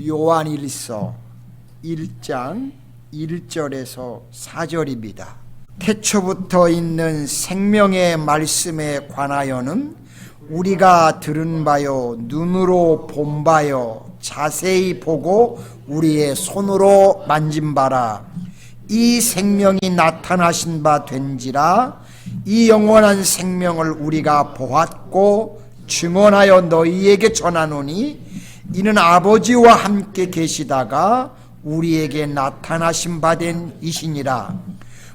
요한일서 1장 1절에서 4절입니다. 태초부터 있는 생명의 말씀에 관하여는 우리가 들은 바요 눈으로 본 바요 자세히 보고 우리의 손으로 만진 바라. 이 생명이 나타나신 바 된지라. 이 영원한 생명을 우리가 보았고 증언하여 너희에게 전하노니 이는 아버지와 함께 계시다가 우리에게 나타나신 바 된 이시니라.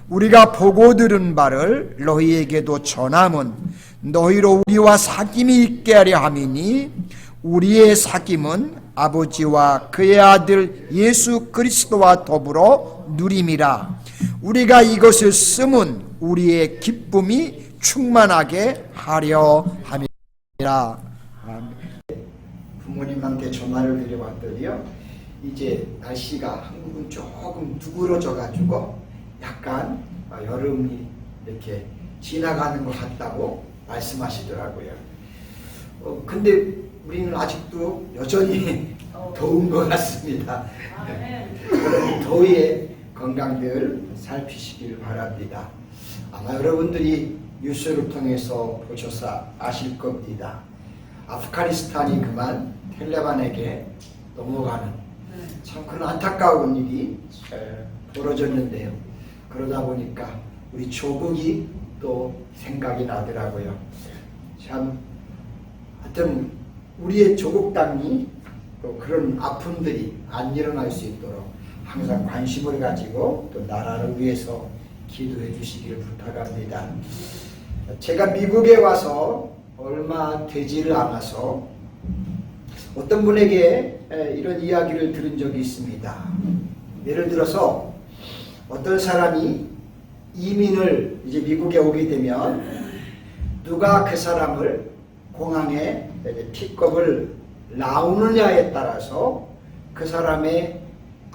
우리가 보고 들은 바를 너희에게도 전함은 너희로 우리와 사귐이 있게 하려 함이니 우리의 사귐은 아버지와 그의 아들 예수 그리스도와 더불어 누림이라. 우리가 이것을 쓰면 우리의 기쁨이 충만하게 하려 함이라. 부모님한테 전화를 드려봤더니요, 이제 날씨가 한국은 조금 누그러져 가지고 약간 여름이 이렇게 지나가는 것 같다고 말씀하시더라고요. 근데 우리는 아직도 여전히 더운 것 같습니다. 더위에 건강들 살피시길 바랍니다. 아마 여러분들이 뉴스를 통해서 보셔서 아실 겁니다. 아프가니스탄이 그만 텔레반에게 넘어가는 참 그런 안타까운 일이 벌어졌는데요. 그러다 보니까 우리 조국이 또 생각이 나더라고요. 참 하여튼 우리의 조국 땅이 또 그런 아픔들이 안 일어날 수 있도록 항상 관심을 가지고 또 나라를 위해서 기도해 주시기를 부탁합니다. 제가 미국에 와서 얼마 되지를 않아서 어떤 분에게 이런 이야기를 들은 적이 있습니다. 예를 들어서 어떤 사람이 이민을 이제 미국에 오게 되면 누가 그 사람을 공항에 픽업을 나오느냐에 따라서 그 사람의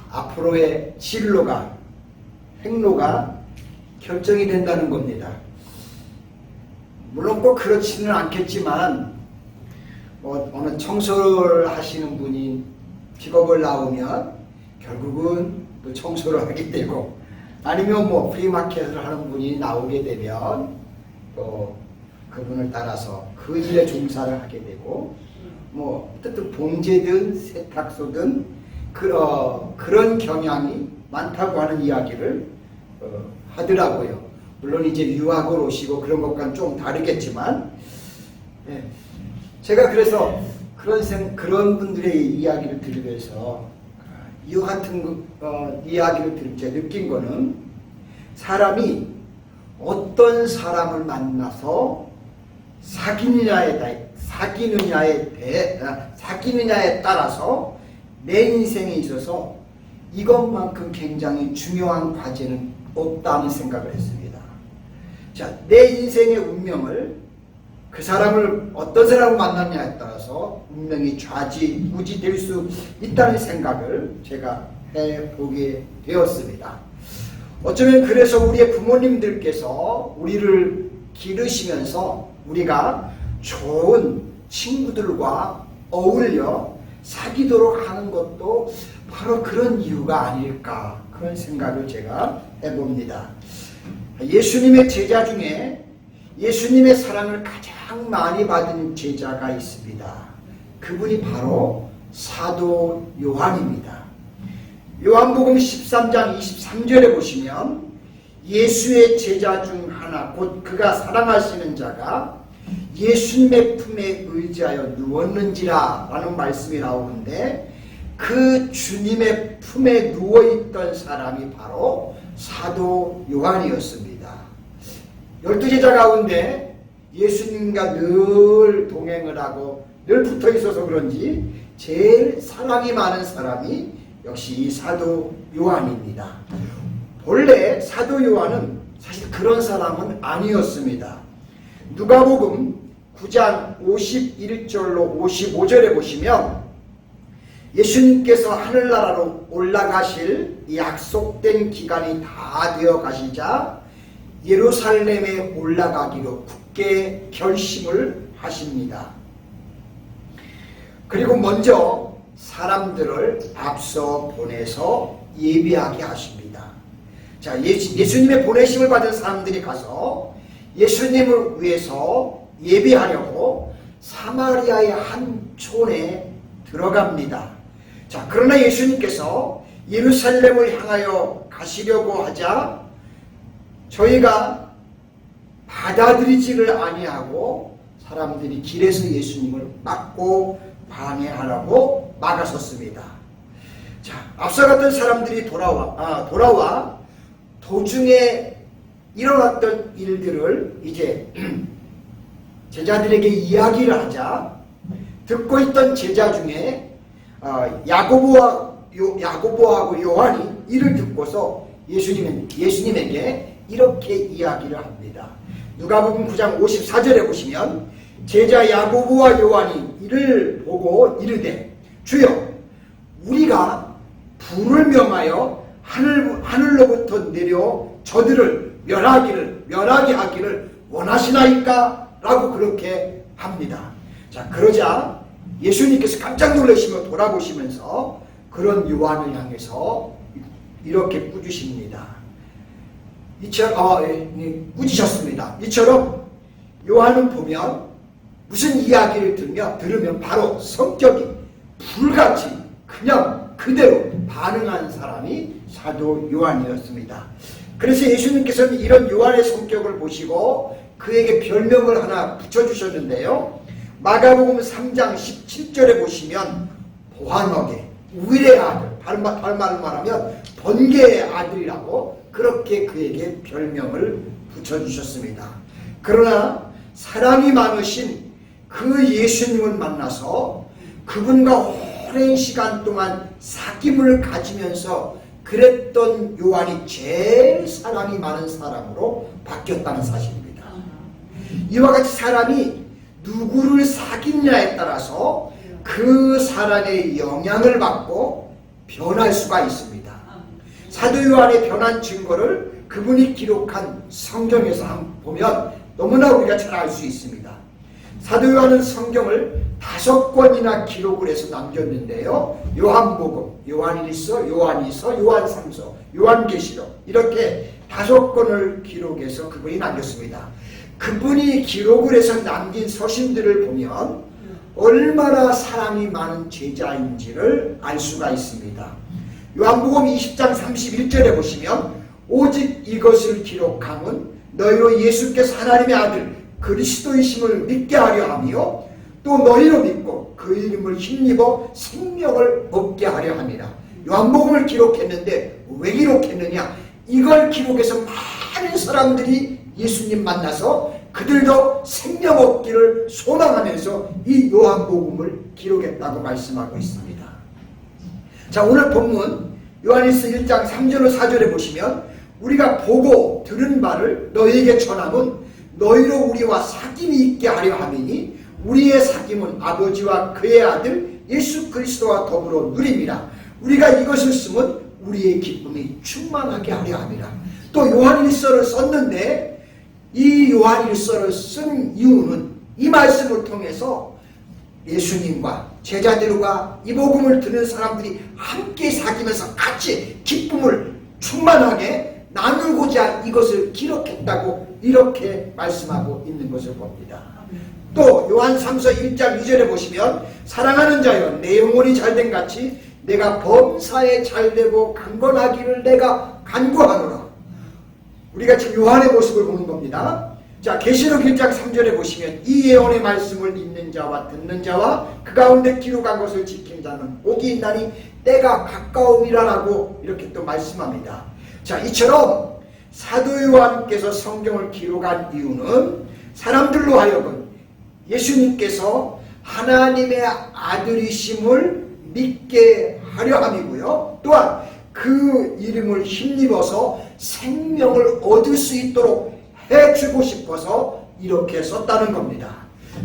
앞으로의 진로가, 행로가 결정이 된다는 겁니다. 물론 꼭 그렇지는 않겠지만 어느 청소를 하시는 분이 픽업을 나오면 결국은 또 청소를 하게 되고, 아니면 프리마켓을 하는 분이 나오게 되면 또 그분을 따라서 그 일에 종사를 하게 되고, 어쨌든 봉제든 세탁소든 그런 경향이 많다고 하는 이야기를 하더라고요. 물론 이제 유학을 오시고 그런 것과는 좀 다르겠지만, 제가 그래서 그런 분들의 이야기를 들으면서 이 같은 이야기를 들을 때 느낀 거는, 사람이 어떤 사람을 만나서 사귀느냐에 따라서 내 인생에 있어서 이것만큼 굉장히 중요한 과제는 없다는 생각을 했습니다. 자, 내 인생의 운명을 그 사람을 어떤 사람을 만났냐에 따라서 운명이 좌지우지될 수 있다는 생각을 제가 해보게 되었습니다. 어쩌면 그래서 우리의 부모님들께서 우리를 기르시면서 우리가 좋은 친구들과 어울려 사귀도록 하는 것도 바로 그런 이유가 아닐까, 그런 생각을 제가 해봅니다. 예수님의 제자 중에 예수님의 사랑을 가장 많이 받은 제자가 있습니다. 그분이 바로 사도 요한입니다. 요한복음 13장 23절에 보시면 예수의 제자 중 하나, 곧 그가 사랑하시는 자가 예수님의 품에 의지하여 누웠는지라 라는 말씀이 나오는데, 그 주님의 품에 누워있던 사람이 바로 사도 요한이었습니다. 12제자 가운데 예수님과 늘 동행을 하고 늘 붙어 있어서 그런지 제일 사랑이 많은 사람이 역시 이 사도 요한입니다. 본래 사도 요한은 사실 그런 사람은 아니었습니다. 누가복음 9장 51절로 55절에 보시면 예수님께서 하늘나라로 올라가실 약속된 기간이 다 되어 가시자 예루살렘에 올라가기로 굳게 결심을 하십니다. 그리고 먼저 사람들을 앞서 보내서 예비하게 하십니다. 자, 예수님의 보내심을 받은 사람들이 가서 예수님을 위해서 예비하려고 사마리아의 한 촌에 들어갑니다. 자, 그러나 예수님께서 예루살렘을 향하여 가시려고 하자 저희가 받아들이지를 아니하고 사람들이 길에서 예수님을 막고 방해하라고 막아섰습니다. 자, 앞서 갔던 사람들이 돌아와 도중에 일어났던 일들을 이제 제자들에게 이야기를 하자 듣고 있던 제자 중에 야고보하고 요한이 이를 듣고서 예수님에게 이렇게 이야기를 합니다. 누가복음 9장 54절에 보시면 제자 야고보와 요한이 이를 보고 이르되 주여 우리가 불을 명하여 하늘로부터 내려 저들을 멸하게 하기를 원하시나이까? 라고 그렇게 합니다. 자, 그러자 예수님께서 깜짝 놀라시며 돌아보시면서 그런 요한을 향해서 이렇게 꾸짖습니다. 꾸짖으셨습니다. 이처럼 요한은 보면 무슨 이야기를 들으면 바로 성격이 불같이 그냥 그대로 반응한 사람이 사도 요한이었습니다. 그래서 예수님께서는 이런 요한의 성격을 보시고 그에게 별명을 하나 붙여주셨는데요. 마가복음 3장 17절에 보시면 보한억의 우일의 아들, 다른 말을 말하면 번개의 아들이라고 그렇게 그에게 별명을 붙여주셨습니다. 그러나 사랑이 많으신 그 예수님을 만나서 그분과 오랜 시간 동안 사귐을 가지면서 그랬던 요한이 제일 사랑이 많은 사람으로 바뀌었다는 사실입니다. 이와 같이 사람이 누구를 사귀냐에 따라서 그 사람의 영향을 받고 변할 수가 있습니다. 사도 요한의 변한 증거를 그분이 기록한 성경에서 한번 보면 너무나 우리가 잘 알 수 있습니다. 사도 요한은 성경을 5권이나 기록을 해서 남겼는데요. 요한복음, 요한일서, 요한이서, 요한삼서, 요한계시록 이렇게 5권을 기록해서 그분이 남겼습니다. 그분이 기록을 해서 남긴 서신들을 보면 얼마나 사랑이 많은 제자인지를 알 수가 있습니다. 요한복음 20장 31절에 보시면 오직 이것을 기록함은 너희로 예수께서 하나님의 아들 그리스도이심을 믿게 하려 하며 또 너희로 믿고 그 이름을 힘입어 생명을 얻게 하려 함이라. 요한복음을 기록했는데 왜 기록했느냐? 이걸 기록해서 많은 사람들이 예수님 만나서 그들도 생명 얻기를 소망하면서 이 요한복음을 기록했다고 말씀하고 있습니다. 자, 오늘 본문 요한일서 1장 3절로 4절에 보시면 우리가 보고 들은 바를 너희에게 전함은 너희로 우리와 사귐이 있게 하려 함이니 우리의 사귐은 아버지와 그의 아들 예수 그리스도와 더불어 누림이라. 우리가 이것을 쓰면 우리의 기쁨이 충만하게 하려 함이라. 또 요한일서를 썼는데 이 요한일서를 쓴 이유는 이 말씀을 통해서 예수님과 제자들과 이 복음을 듣는 사람들이 함께 사귀면서 같이 기쁨을 충만하게 나누고자 이것을 기록했다고 이렇게 말씀하고 있는 것을 봅니다. 또 요한삼서 1장 2절에 보시면 사랑하는 자여 내 영혼이 잘된 같이 내가 범사에 잘되고 강건하기를 내가 간구하노라. 우리가 지금 요한의 모습을 보는 겁니다. 자, 계시록 1장 3절에 보시면 이 예언의 말씀을 읽는 자와 듣는 자와 그 가운데 기록한 것을 지킨 자는 복이 있나니 때가 가까움이라라고 이렇게 또 말씀합니다. 자, 이처럼 사도 요한께서 성경을 기록한 이유는 사람들로 하여금 예수님께서 하나님의 아들이심을 믿게 하려 함이고요. 또한 그 이름을 힘입어서 생명을 얻을 수 있도록 해주고 싶어서 이렇게 썼다는 겁니다.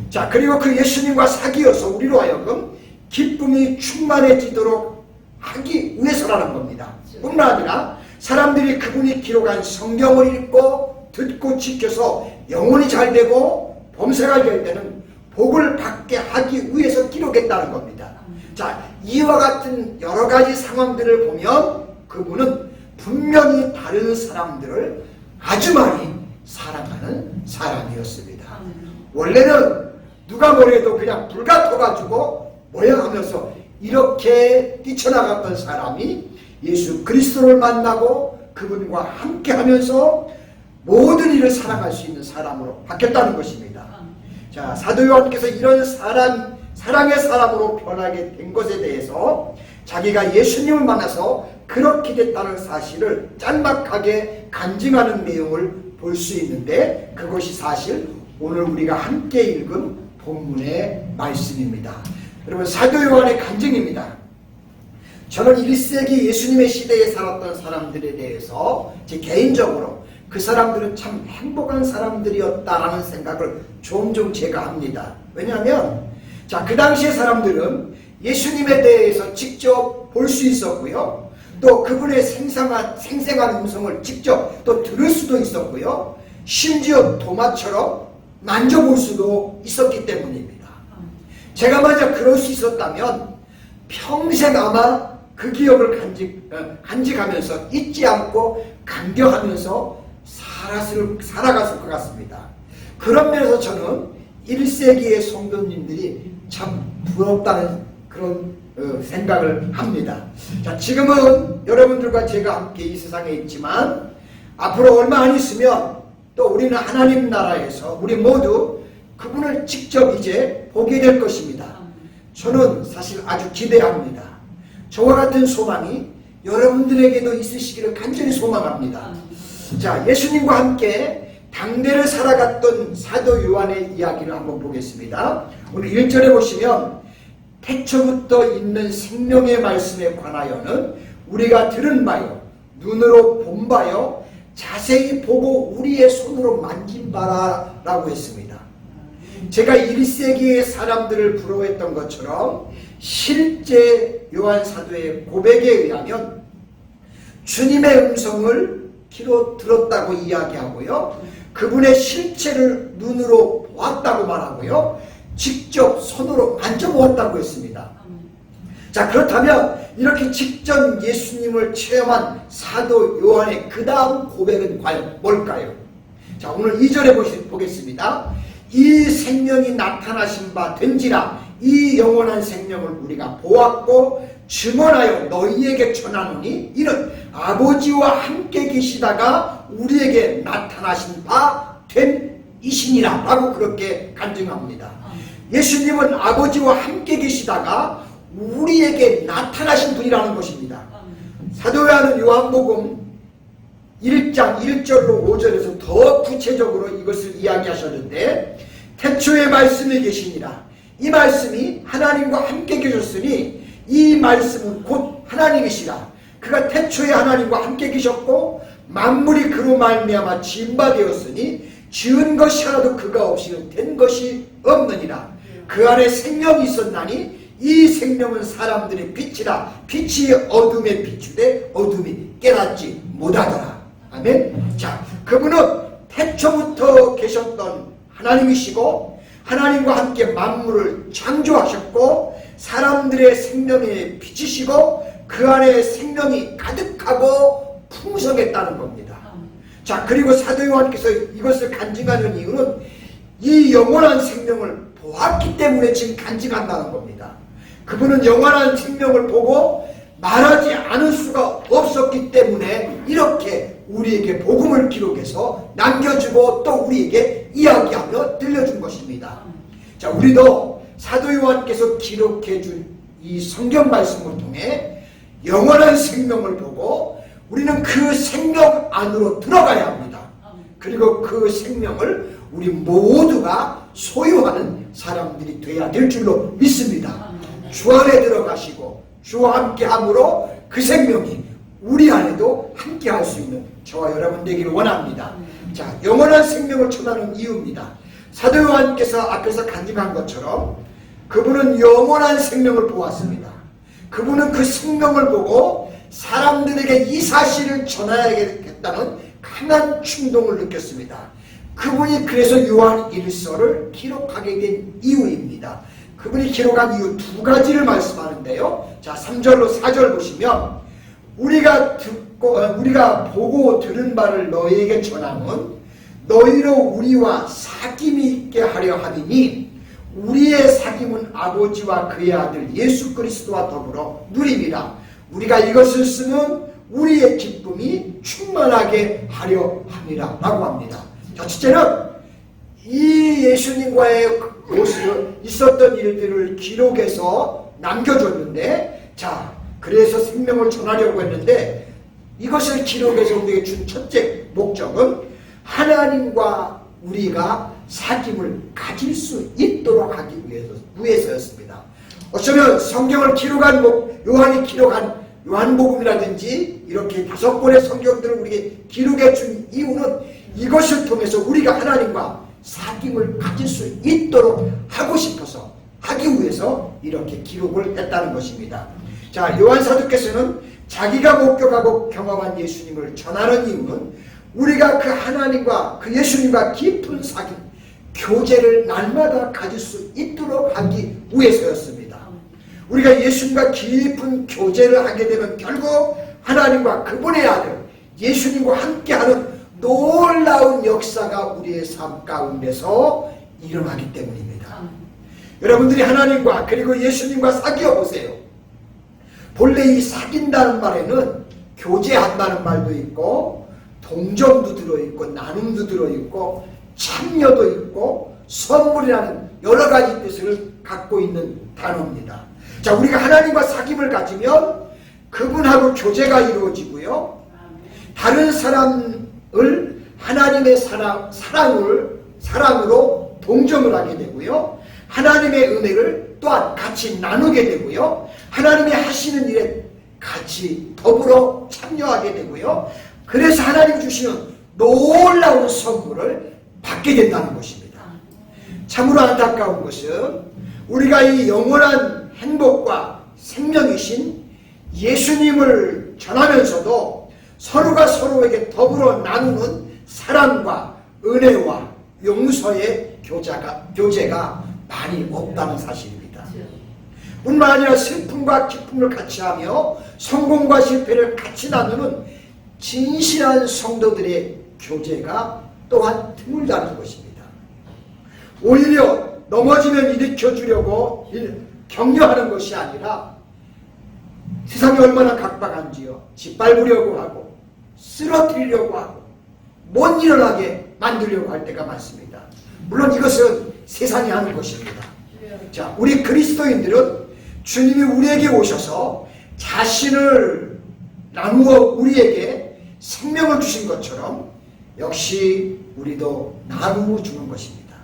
자, 그리고 그 예수님과 사귀어서 우리로 하여금 기쁨이 충만해지도록 하기 위해서라는 겁니다. 뿐만 아니라 사람들이 그분이 기록한 성경을 읽고 듣고 지켜서 영혼이 잘되고 범사가 될 때는 복을 받게 하기 위해서 기록했다는 겁니다. 자, 이와 같은 여러 가지 상황들을 보면 그분은 분명히 다른 사람들을 아주 많이 사랑하는 사람이었습니다. 원래는 누가 뭐래도 그냥 불같아가지고 모양하면서 이렇게 뛰쳐나갔던 사람이 예수 그리스도를 만나고 그분과 함께 하면서 모든 일을 사랑할 수 있는 사람으로 바뀌었다는 것입니다. 자, 사도 요한께서 이런 사랑의 사람으로 변하게 된 것에 대해서 자기가 예수님을 만나서 그렇게 됐다는 사실을 짤막하게 간증하는 내용을 볼 수 있는데, 그것이 사실 오늘 우리가 함께 읽은 본문의 말씀입니다. 여러분, 사도 요한의 간증입니다. 저는 1세기 예수님의 시대에 살았던 사람들에 대해서 제 개인적으로 그 사람들은 참 행복한 사람들이었다라는 생각을 종종 제가 합니다. 왜냐하면 자, 그 당시의 사람들은 예수님에 대해서 직접 볼 수 있었고요, 또 그분의 생생한 음성을 직접 또 들을 수도 있었고요, 심지어 도마처럼 만져볼 수도 있었기 때문입니다. 제가 만약 그럴 수 있었다면 평생 아마 그 기억을 간직하면서 잊지 않고 감격하면서 살아갔을 것 같습니다. 그런 면에서 저는 1세기의 성도님들이 참 부럽다는 그런 생각을 합니다. 자, 지금은 여러분들과 제가 함께 이 세상에 있지만 앞으로 얼마 안 있으면 또 우리는 하나님 나라에서 우리 모두 그분을 직접 이제 보게 될 것입니다. 저는 사실 아주 기대합니다. 저와 같은 소망이 여러분들에게도 있으시기를 간절히 소망합니다. 자, 예수님과 함께 당대를 살아갔던 사도 요한의 이야기를 한번 보겠습니다. 오늘 1절에 보시면 태초부터 있는 생명의 말씀에 관하여는 우리가 들은 바요, 눈으로 본 바요, 자세히 보고 우리의 손으로 만진 바라 라고 했습니다. 제가 1세기의 사람들을 부러워했던 것처럼 실제 요한 사도의 고백에 의하면 주님의 음성을 귀로 들었다고 이야기하고요, 그분의 실체를 눈으로 보았다고 말하고요, 직접 손으로 만져보았다고 했습니다. 자, 그렇다면 이렇게 직접 예수님을 체험한 사도 요한의 그 다음 고백은 과연 뭘까요? 자, 오늘 2절에 보겠습니다. 이 생명이 나타나신 바 된지라 이 영원한 생명을 우리가 보았고 증언하여 너희에게 전하노니 이는 아버지와 함께 계시다가 우리에게 나타나신 바 된 이시니라 라고 그렇게 간증합니다. 예수님은 아버지와 함께 계시다가 우리에게 나타나신 분이라는 것입니다. 사도 요한은 요한복음 1장 1절로 5절에서 더 구체적으로 이것을 이야기하셨는데, 태초에 말씀이 계시니라. 이 말씀이 하나님과 함께 계셨으니 이 말씀은 곧 하나님이시라. 그가 태초에 하나님과 함께 계셨고 만물이 그로 말미암아 지은 바 되었으니 지은 것이 하나도 그가 없이는 된 것이 없느니라. 그 안에 생명이 있었나니 이 생명은 사람들의 빛이라. 빛이 어둠에 비추되 어둠이 깨닫지 못하더라. 아멘. 자, 그분은 태초부터 계셨던 하나님이시고 하나님과 함께 만물을 창조하셨고 사람들의 생명의 빛이시고 그 안에 생명이 가득하고 풍성했다는 겁니다. 자, 그리고 사도 요한께서 이것을 간증하는 이유는 이 영원한 생명을 보았기 때문에 지금 간증한다는 겁니다. 그분은 영원한 생명을 보고 말하지 않을 수가 없었기 때문에 이렇게 우리에게 복음을 기록해서 남겨주고 또 우리에게 이야기하며 들려준 것입니다. 자, 우리도 사도 요한께서 기록해준 이 성경 말씀을 통해 영원한 생명을 보고 우리는 그 생명 안으로 들어가야 합니다. 그리고 그 생명을 우리 모두가 소유하는 사람들이 되어야 될 줄로 믿습니다. 주 안에 들어가시고 주와 함께 함으로 그 생명이 우리 안에도 함께 할 수 있는 저와 여러분 되기를 원합니다. 자, 영원한 생명을 전하는 이유입니다. 사도 요한께서 앞에서 간증한 것처럼 그분은 영원한 생명을 보았습니다. 그분은 그 생명을 보고 사람들에게 이 사실을 전해야겠다는 강한 충동을 느꼈습니다. 그분이 그래서 요한 1서를 기록하게 된 이유입니다. 그분이 기록한 이유 두 가지를 말씀하는데요. 자, 3절로 4절 보시면 우리가 보고 들은 바를 너희에게 전함은 너희로 우리와 사귐이 있게 하려 함이니 우리의 사귐은 아버지와 그의 아들 예수 그리스도와 더불어 누림이라. 우리가 이것을 쓰면 우리의 기쁨이 충만하게 하려 함이라 라고 합니다. 자, 첫째는 이 예수님과의 있었던 일들을 기록해서 남겨줬는데, 자, 그래서 생명을 전하려고 했는데 이것을 기록해서 우리에게 준 첫째 목적은 하나님과 우리가 사귐을 가질 수 있도록 하기 위해서였습니다. 어쩌면 성경을 기록한 요한이 기록한 요한복음이라든지 이렇게 5권의 성경들을 우리에게 기록해 준 이유는 이것을 통해서 우리가 하나님과 사귐을 가질 수 있도록 하고 싶어서 하기 위해서 이렇게 기록을 했다는 것입니다. 자, 요한 사도께서는 자기가 목격하고 경험한 예수님을 전하는 이유는 우리가 그 하나님과 그 예수님과 깊은 사귐, 교제를 날마다 가질 수 있도록 하기 위해서였습니다. 우리가 예수님과 깊은 교제를 하게 되면 결국 하나님과 그분의 아들 예수님과 함께하는 놀라운 역사가 우리의 삶 가운데서 일어나기 때문입니다. 여러분들이 하나님과 그리고 예수님과 사귀어 보세요. 본래 이 사귄다는 말에는 교제한다는 말도 있고 동정도 들어있고 나눔도 들어있고 참여도 있고 선물이라는 여러 가지 뜻을 갖고 있는 단어입니다. 자, 우리가 하나님과 사귐을 가지면 그분하고 교제가 이루어지고요. 다른 사람을 하나님의 사랑으로 동정을 하게 되고요. 하나님의 은혜를 또한 같이 나누게 되고요. 하나님이 하시는 일에 같이 더불어 참여하게 되고요. 그래서 하나님 주시는 놀라운 선물을 받게 된다는 것입니다. 참으로 안타까운 것은 우리가 이 영원한 행복과 생명이신 예수님을 전하면서도 서로가 서로에게 더불어 나누는 사랑과 은혜와 용서의 교제가 많이 없다는 사실입니다. 뿐만 아니라 슬픔과 기쁨을 같이 하며 성공과 실패를 같이 나누는 진실한 성도들의 교제가 또한 드물다는 것입니다. 오히려 넘어지면 일으켜주려고 격려하는 것이 아니라 세상이 얼마나 각박한지요. 짓밟으려고 하고 쓰러뜨리려고 하고 못 일어나게 만들려고 할 때가 많습니다. 물론 이것은 세상이 하는 것입니다. 자, 우리 그리스도인들은 주님이 우리에게 오셔서 자신을 나누어 우리에게 생명을 주신 것처럼 역시 우리도 나누어 주는 것입니다.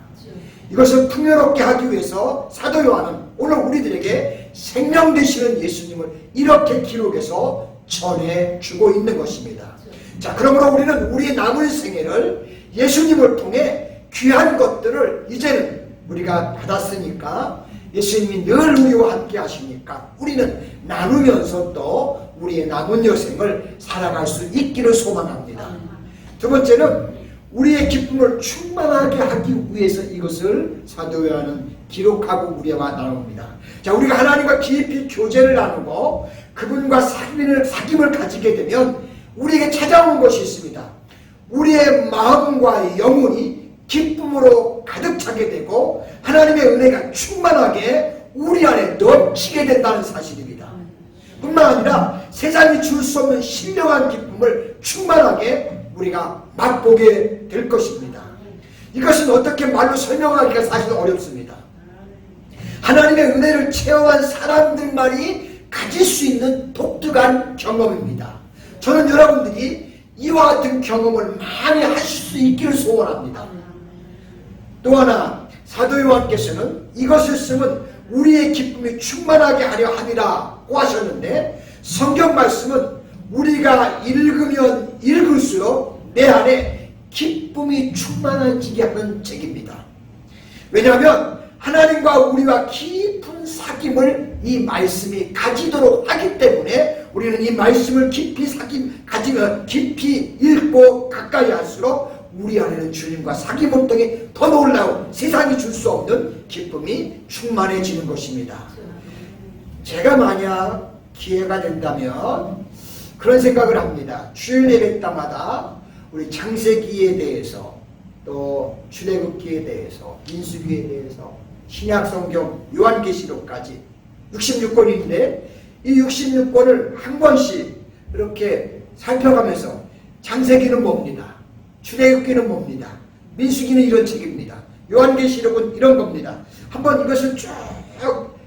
이것을 풍요롭게 하기 위해서 사도 요한은 오늘 우리들에게 생명 되시는 예수님을 이렇게 기록해서 전해주고 있는 것입니다. 자, 그러므로 우리는 우리의 남은 생애를 예수님을 통해 귀한 것들을 이제는 우리가 받았으니까 예수님이 늘 우리와 함께 하시니까 우리는 나누면서 또 우리의 남은 여생을 살아갈 수 있기를 소망합니다. 두 번째는 우리의 기쁨을 충만하게 하기 위해서 이것을 사도 요한은 기록하고 우리와 나눕니다. 자, 우리가 하나님과 깊이 교제를 나누고 그분과 사귐을 가지게 되면 우리에게 찾아오는 것이 있습니다. 우리의 마음과 영혼이 기쁨으로 가득 차게 되고 하나님의 은혜가 충만하게 우리 안에 넘치게 된다는 사실입니다. 뿐만 아니라 세상이 줄 수 없는 신령한 기쁨을 충만하게 우리가 맛보게 될 것입니다. 이것은 어떻게 말로 설명하기가 사실 어렵습니다. 하나님의 은혜를 체험한 사람들만이 가질 수 있는 독특한 경험입니다. 저는 여러분들이 이와 같은 경험을 많이 하실 수 있기를 소원합니다. 또 하나 사도 요한께서는 이것을 쓰면 우리의 기쁨이 충만하게 하려 함이라고 하셨는데 성경 말씀은 우리가 읽으면 읽을수록 내 안에 기쁨이 충만해지게 하는 책입니다. 왜냐하면 하나님과 우리와 깊은 사귐을 이 말씀이 가지도록 하기 때문에 우리는 이 말씀을 깊이 가지면 깊이 읽고 가까이 할수록 우리 안에는 주님과 사귐을 통해 더 놀라운 세상이 줄 수 없는 기쁨이 충만해지는 것입니다. 제가 만약 기회가 된다면 그런 생각을 합니다. 주일 예배 때마다 우리 창세기에 대해서 또 출애굽기에 대해서 민수기에 대해서 신약성경 요한계시록까지 66권인데 이 66권을 한 권씩 이렇게 살펴가면서 창세기는 뭡니다. 출애굽기는 뭡니다. 민수기는 이런 책입니다. 요한계시록은 이런 겁니다. 한번 이것을 쭉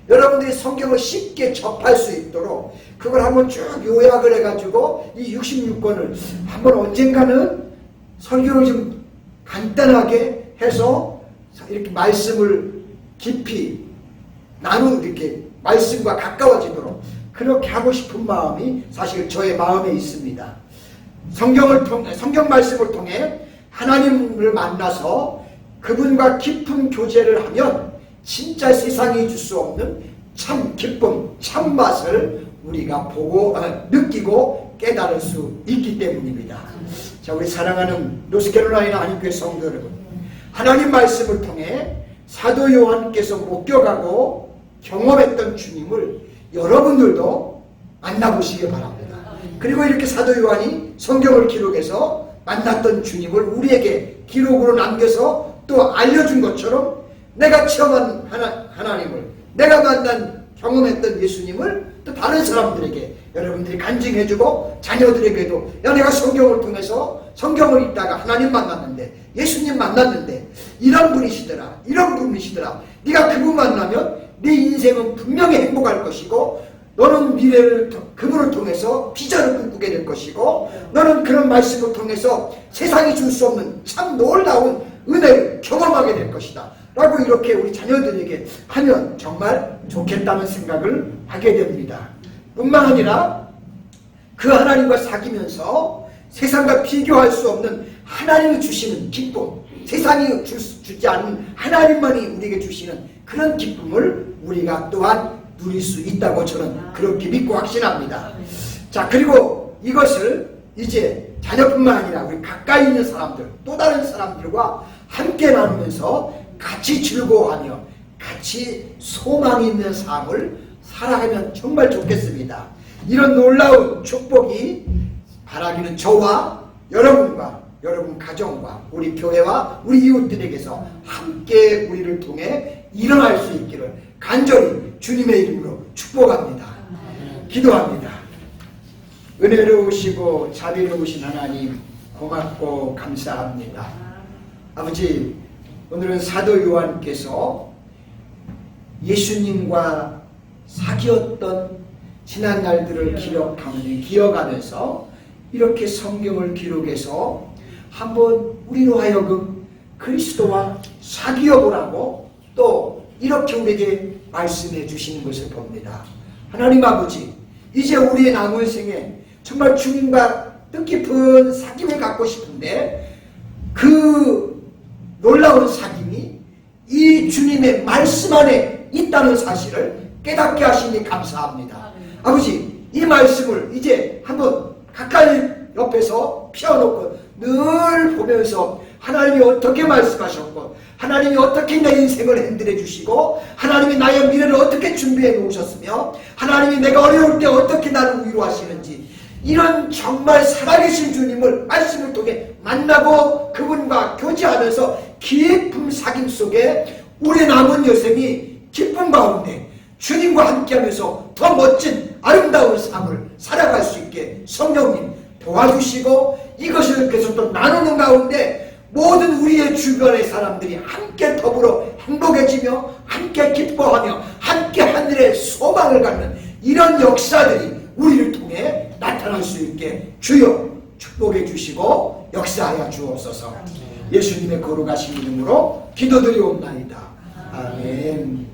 여러분들이 성경을 쉽게 접할 수 있도록 그걸 한번 쭉 요약을 해가지고 이 66권을 한번 언젠가는 설교를 좀 간단하게 해서 이렇게 말씀을 깊이 이렇게 말씀과 가까워지도록 그렇게 하고 싶은 마음이 사실 저의 마음에 있습니다. 성경 말씀을 통해 하나님을 만나서 그분과 깊은 교제를 하면 진짜 세상이 줄 수 없는 참 기쁨, 참 맛을 우리가 보고 느끼고 깨달을 수 있기 때문입니다. 자, 우리 사랑하는 노스캐롤라이나 한인교회 성도 여러분, 하나님 말씀을 통해 사도 요한께서 목격하고 경험했던 주님을 여러분들도 만나보시기 바랍니다. 그리고 이렇게 사도 요한이 성경을 기록해서 만났던 주님을 우리에게 기록으로 남겨서 또 알려준 것처럼 내가 체험한 하나님을, 내가 만난 경험했던 예수님을 또 다른 사람들에게 여러분들이 간증해주고 자녀들에게도 야, 내가 성경을 통해서 성경을 읽다가 하나님 만났는데, 예수님 만났는데 이런 분이시더라, 이런 분이시더라. 네가 그분 만나면 네 인생은 분명히 행복할 것이고 너는 미래를 그분을 통해서 비전을 꿈꾸게 될 것이고 너는 그런 말씀을 통해서 세상이 줄 수 없는 참 놀라운 은혜를 경험하게 될 것이다 라고 이렇게 우리 자녀들에게 하면 정말 좋겠다는 생각을 하게 됩니다. 뿐만 아니라 그 하나님과 사귀면서 세상과 비교할 수 없는 하나님이 주시는 기쁨, 세상이 주지 않는 하나님만이 우리에게 주시는 그런 기쁨을 우리가 또한 누릴 수 있다고 저는 그렇게 믿고 확신합니다. 자, 그리고 이것을 이제 자녀뿐만 아니라 우리 가까이 있는 사람들, 또 다른 사람들과 함께 나누면서 같이 즐거워하며 같이 소망이 있는 삶을 살아가면 정말 좋겠습니다. 이런 놀라운 축복이 바라기는 저와 여러분과 여러분 가정과 우리 교회와 우리 이웃들에게서 함께 우리를 통해 일어날 수 있기를 간절히 주님의 이름으로 축복합니다. 기도합니다. 은혜로우시고 자비로우신 하나님 고맙고 감사합니다. 아버지, 오늘은 사도 요한께서 예수님과 사귀었던 지난 날들을 기억하면서 이렇게 성경을 기록해서 한번 우리로 하여금 그리스도와 사귀어 보라고 또 이렇게 우리에게 말씀해 주시는 것을 봅니다. 하나님 아버지, 이제 우리의 남은 생에 정말 주님과 뜻깊은 사귐을 갖고 싶은데 그 놀라운 사귐이 이 주님의 말씀 안에 있다는 사실을 깨닫게 하시니 감사합니다. 아버지, 이 말씀을 이제 한번 가까이 옆에서 피워놓고 늘 보면서 하나님이 어떻게 말씀하셨고 하나님이 어떻게 내 인생을 핸들해 주시고 하나님이 나의 미래를 어떻게 준비해 놓으셨으며 하나님이 내가 어려울 때 어떻게 나를 위로하시는지 이런 정말 살아계신 주님을 말씀을 통해 만나고 그분과 교제하면서 깊은 사귐 속에 우리 남은 여생이 기쁨 가운데 주님과 함께하면서 더 멋진 아름다운 삶을 살아갈 수 있게 성령님 도와주시고 이것을 계속 또 나누는 가운데 모든 우리의 주변의 사람들이 함께 더불어 행복해지며 함께 기뻐하며 함께 하늘의 소망을 갖는 이런 역사들이 우리를 통해 나타날 수 있게 주여 축복해 주시고 역사하여 주옵소서. 예수님의 거룩하신 이름으로 기도드리옵나이다. 아멘.